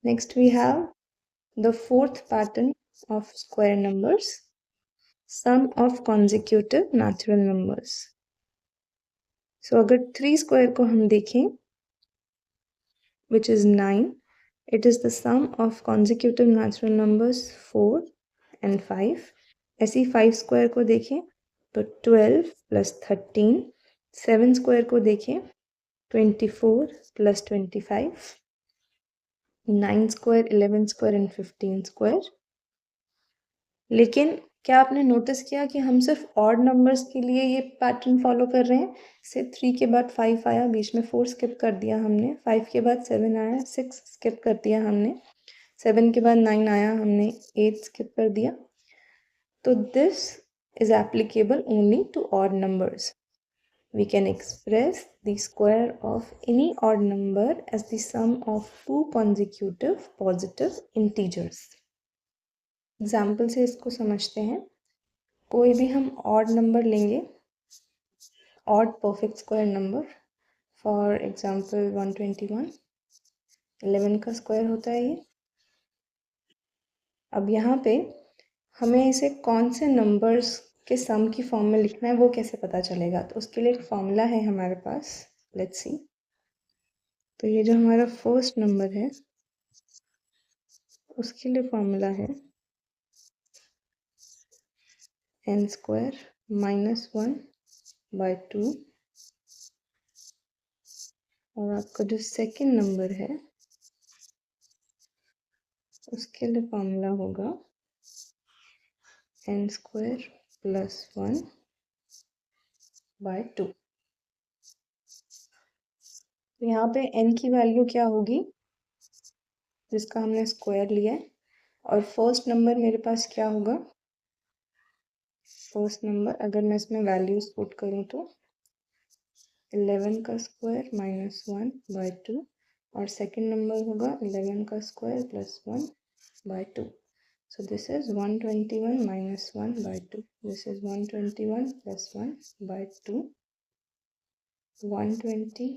Next we have the fourth pattern of square numbers, sum of consecutive natural numbers. So अगर 3 square को हम देखें, which is 9, it is the sum of consecutive natural numbers 4 and 5. ऐसे 5 square को देखें तो 12 plus 13. 7 square को देखें 24 plus 25. 9 square, 11 square and 15 square. लेकिन क्या आपने नोटिस किया कि हम सिर्फ ऑड नंबर्स के लिए ये पैटर्न फॉलो कर रहे हैं? से 3 के बाद 5 आया, बीच में 4 स्किप कर दिया हमने, 5 के बाद 7 आया, 6 स्किप कर दिया हमने, 7 के बाद 9 आया, हमने 8 स्किप कर दिया. तो this is applicable only to odd numbers. We can express the square of any odd number as the sum of two consecutive positive integers. Example से इसको समझते हैं. कोई भी हम ऑड नंबर लेंगे, odd perfect square number, for example 121, 11 का square होता है ये. अब यहाँ पे हमें इसे कौन से नंबर्स के सम की फॉर्म में लिखना है वो कैसे पता चलेगा? तो उसके लिए एक फॉर्मूला है हमारे पास. Let's see. तो ये जो हमारा फर्स्ट नंबर है उसके लिए फॉर्मूला है n स्क्वायर माइनस 1 बाय 2. और आपका जो सेकेंड नंबर है उसके लिए फॉर्मूला होगा n स्क्वायर प्लस 1 बाय 2. तो यहाँ पे n की वैल्यू क्या होगी जिसका हमने स्क्वायर लिया है, और फर्स्ट नंबर मेरे पास क्या होगा? फर्स्ट नंबर अगर मैं इसमें वैल्यूज पुट करूँ तो 11 का स्क्वायर माइनस 1 बाय 2, और सेकेंड नंबर होगा 11 का square plus 1 by 2. So this is 121 minus 1 by 2. This is 121 plus 1 by 2. 120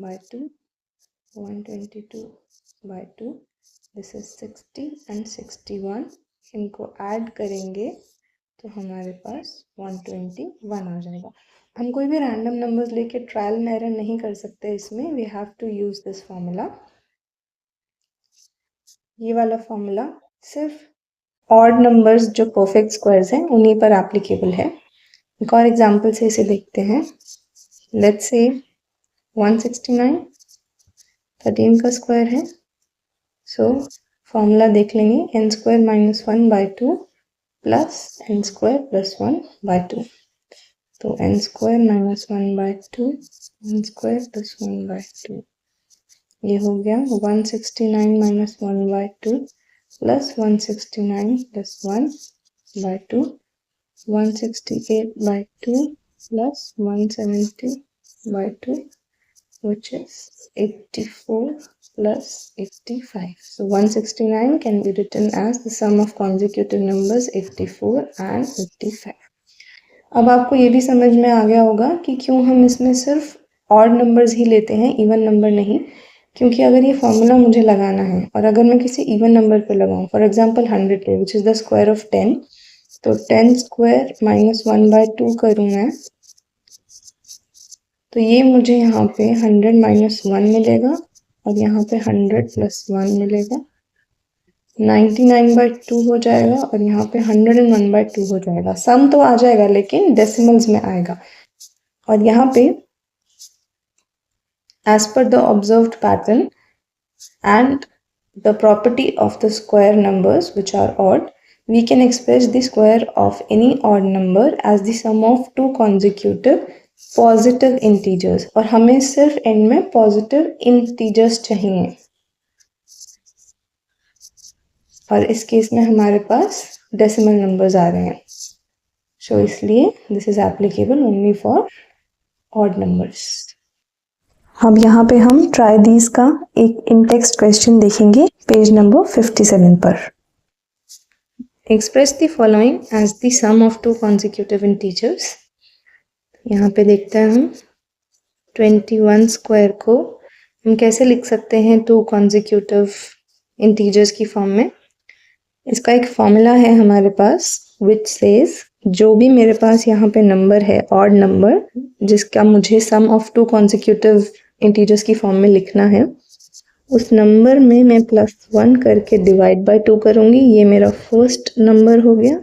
by 2. 122 by 2. This is 60 and 61. इनको ऐड करेंगे तो हमारे पास 121 आ जाएगा. हम कोई भी रैंडम नंबर्स लेके ट्रायल एंड एरर नहीं कर सकते इसमें. We have to use this formula. ये वाला फॉर्मूला सिर्फ ऑड नंबर्स जो परफेक्ट स्क्वायर्स हैं उन्हीं पर एप्लीकेबल है. एक और एग्जांपल से इसे देखते हैं. लेट्स से 169 13 का स्क्वायर है. सो फॉर्मूला देख लेंगे n square minus 1 by 2 plus n square plus 1 by 2. तो n square minus 1 by 2 n square plus 1 by 2. ये हो गया 169 minus 1 by 2 plus 169 plus 1 by 2, 168 by 2 plus 170 by 2, which is 84 plus 85. So 169 can be written as the sum of consecutive numbers 84 and 85. अब आपको ये भी समझ में आ गया होगा कि क्यों हम इसमें सिर्फ ऑड नंबर्स ही लेते हैं, इवन नंबर नहीं. क्योंकि अगर ये फॉर्मूला मुझे लगाना है और अगर मैं किसी इवन नंबर पे लगाऊं, फॉर एग्जांपल 100 पे, which is the square of 10, तो 10 स्क्वायर माइनस 1 बाय 2 करूँ मैं, तो ये मुझे यहाँ पे 100 माइनस 1 मिलेगा और यहाँ पे 100 प्लस 1 मिलेगा. 99 बाय 2 हो जाएगा और यहाँ पे 101 बाय 2 हो जाएगा. सम तो आ जाएगा लेकिन डेसिमल्स में आएगा. और यहाँ पे as per the observed pattern and the property of the square numbers which are odd, we can express the square of any odd number as the sum of two consecutive positive integers. और हमें सिर्फ end में positive integers चाहिए, और इस case में हमारे पास decimal numbers आ रहे हैं. So इसलिए this is applicable only for odd numbers. अब यहाँ पे हम ट्राई दीज का एक इन टेक्स्ट क्वेश्चन देखेंगे पेज नंबर 57 पर. Express the following as the sum of two consecutive integers. यहाँ पे देखते हैं हम 21 स्क्वायर को हम कैसे लिख सकते हैं टू कॉन्जिक्यूटिव इंटीजर्स की फॉर्म में। इसका एक फॉर्मूला है हमारे पास विच सेज जो भी मेरे पास यहाँ पे नंबर है ऑड नंबर जिसका मुझे सम ऑफ टू कॉन्जिक्यूटिव इंटीजर्स की फॉर्म में लिखना है, उस नंबर में मैं +1 करके डिवाइड बाय 2 करूंगी। ये मेरा फर्स्ट नंबर हो गया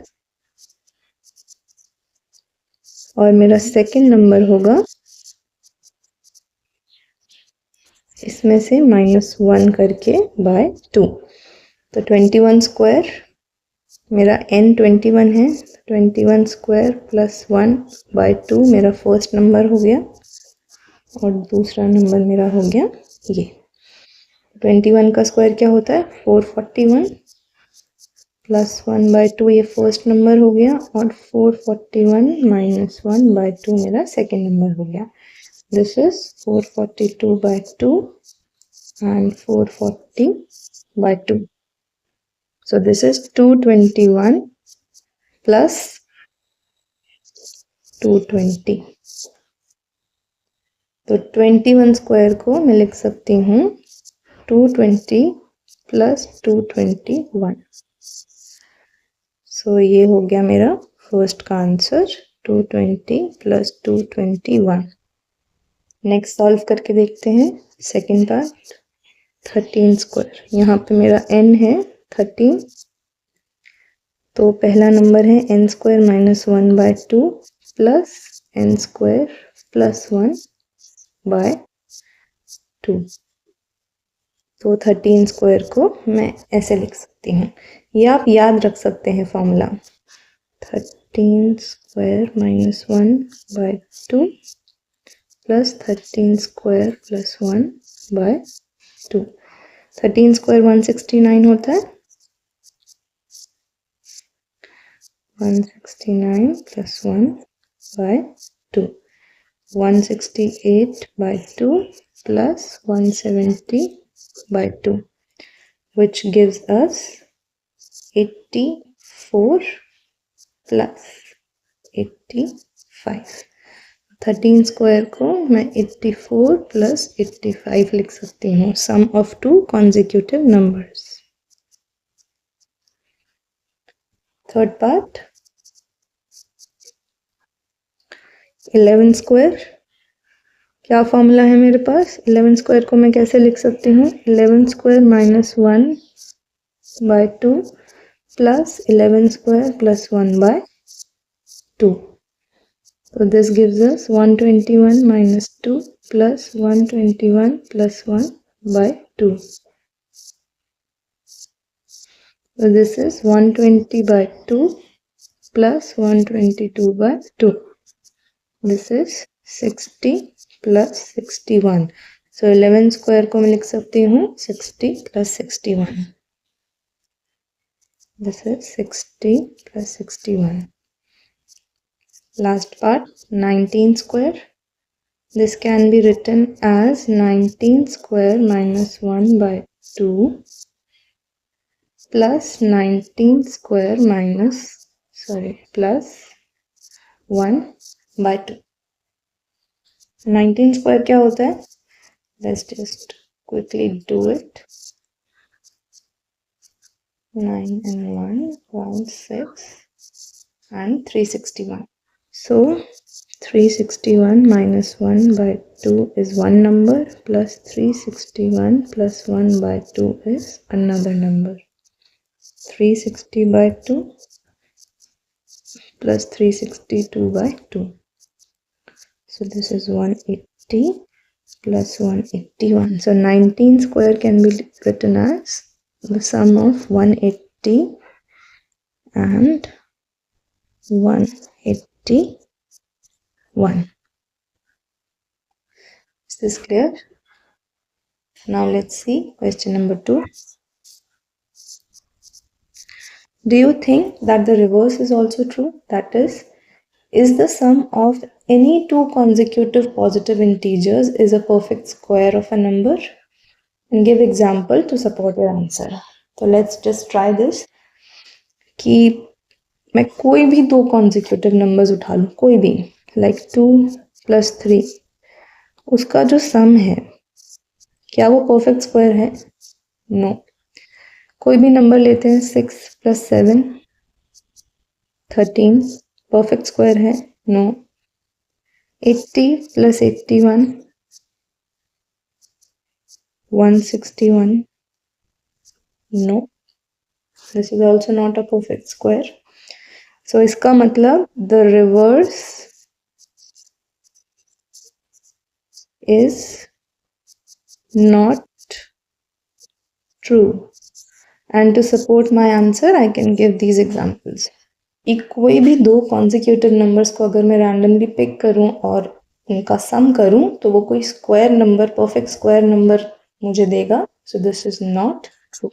और मेरा सेकंड नंबर होगा इसमें से -1 करके बाय 2। तो 21 स्क्वायर, मेरा n 21 है, 21 स्क्वायर +1 बाय 2 मेरा फर्स्ट नंबर हो गया और दूसरा नंबर मेरा हो गया ये। 21 का स्क्वायर क्या होता है 441 +1 बाय 2 ये फर्स्ट नंबर हो गया और 441 -1 बाय 2 मेरा सेकेंड नंबर हो गया। This is 442 by 2 and 440 by 2. So this is 221 plus 220. तो 21 स्क्वायर को मैं लिख सकती हूँ 220 plus 221. So ये हो गया मेरा फर्स्ट का आंसर 220 plus 221. नेक्स्ट सॉल्व करके देखते हैं सेकेंड पार्ट 13 स्क्वायर। यहाँ पे मेरा n है 13, तो पहला नंबर है n square -1 by 2 plus n square +1 by 2। तो 13 स्क्वायर को मैं ऐसे लिख सकती हूँ। ये आप याद रख सकते हैं formula 13 square -1 by 2 plus 13 square +1 by 2। 13 square 169 होता है, 169 +1 by 2, 168 by 2 plus 170 by 2 which gives us 84 plus 85। 13 square को मैं 84 प्लस 85 लिख सकती हूँ, sum of two consecutive numbers. Third part 11 square, क्या फॉर्मूला है मेरे पास 11 स्क्वायर को मैं कैसे लिख सकती हूँ 11 square -1 by 2 plus 11 square +1 by 2। So this gives us 121 minus 2 plus 121 plus 1 by 2. So this is 120 by 2 plus 122 by 2. This is 60 plus 61. So 11 square को मैं लिख सकती हूँ 60 plus 61. This is 60 plus 61. Last part 19 square. This can be written as 19 square minus 1 by 2 plus 19 square plus 1 by 2. 19 square क्या होता है? Let's just quickly do it. 9 and 1 6 and 361. So 361 minus 1 by 2 is one number plus 361 plus 1 by 2 is another number. 360 by 2 plus 362 by 2. So this is 180 plus 181. So 19 square can be written as the sum of 180 and 181. Is this clear? Now let's see question number 2. Do you think that the reverse is also true? That is the sum of any two consecutive positive integers is a perfect square of a number? And give example to support your answer. So let's just try this. कि मैं कोई भी दो consecutive numbers उठा लूँ, कोई भी, like 2 + 3, उसका जो सम है क्या वो परफेक्ट स्क्वायर है? नो। कोई भी नंबर लेते हैं, 6 + 7 13, परफेक्ट स्क्वायर है? No. 80 + 81 161, no, this is also not a perfect square. So इसका मतलब the reverse is not true. And to support my answer, I can give these examples. कोई भी दो consecutive numbers को अगर मैं randomly pick करूं और उनका sum करूं तो वो कोई square number, perfect square number मुझे देगा. So this is not true.